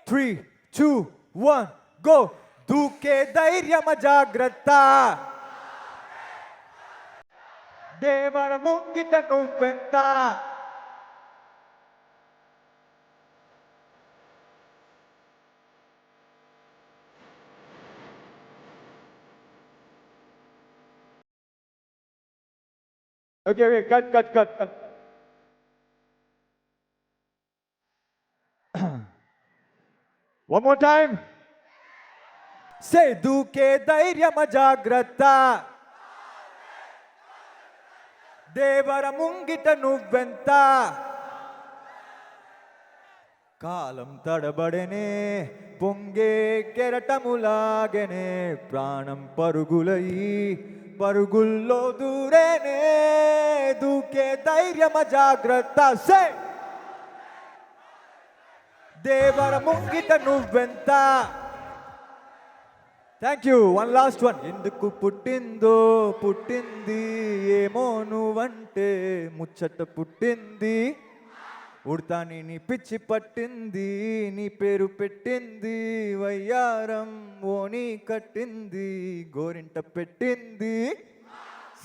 3, 2, 1, go. దూకే ధైర్యమ జాగ్రత్త, దేవర ముంగిట నువ్వెంత. Okay, cut. One more time. Say, దూకే ధైర్యమ జాగ్రత్త, దేవర ముంగిట నువ్వెంత. కాలం తడబడనే, పొంగే కెరటములాగనే, ప్రాణం పరుగులయి పరుగుల్లో దూరేనే. దూకే ధైర్యమ జాగ్రత్త, సే దేవర ముంగిట నువ్వెంత. Thank you. One last one. ఎందుకు పుట్టిందో పుట్టింది, ఏమో నువ్వంటే ముచ్చట పుట్టింది. ఉడతాని నీ పిచ్చి పట్టింది, నీ పేరు పెట్టింది. వయ్యారం ఓని కట్టింది, గోరింట పెట్టింది.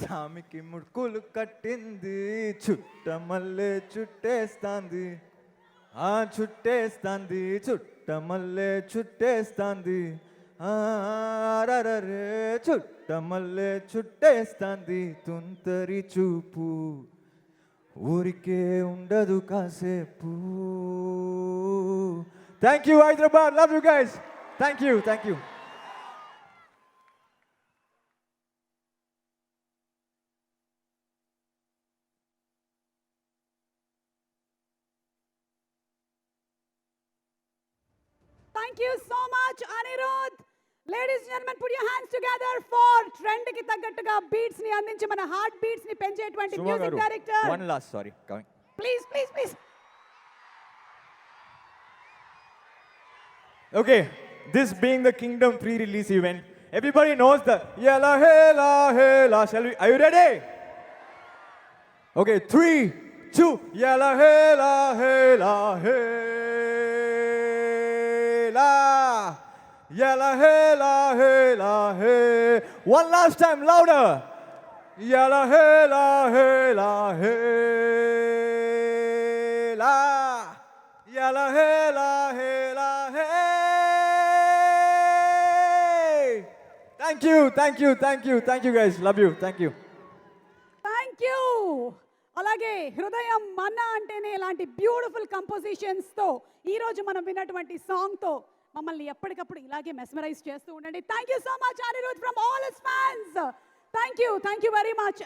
సామికి ముడుకులు కట్టింది, చుట్ట మల్లె చుట్టేస్తాంది. చుట్టేస్తాంది, చుట్ట మల్లె చుట్టేస్తాంది. రరే చుట్ట మల్లె చుట్టేస్తాంది. తుంతరి చూపు ఊరికే ఉండదు కాసేపు. Thank you Hyderabad, love you guys. Thank you. Thank you so much, Anirudh. Ladies and gentlemen, put your hands together for trend ki తగ్గట్టుగా beats ni అందించి మన హార్ట్ beats ni పెంచేటువంటి music director. One last, sorry, coming. Please. Okay, this being the Kingdom pre-release event, everybody knows the yella hela hela. Are you ready? Okay, 3, 2, yella hela hela hela. Yella hela hela hey. One last time, louder. Yella hela hela hela. Yella hela hela hey. Thank you guys. Love you. Thank you. అలాగే హృదయం మన్నా అంటేనే ఇలాంటి beautiful కంపోజిషన్స్తో ఈరోజు మనం విన్నటువంటి సాంగ్తో మమ్మల్ని ఎప్పటికప్పుడు ఇలాగే మెస్మరైజ్ చేస్తూ ఉండండి. Thank you so much Anirudh from all his fans. Thank you very much.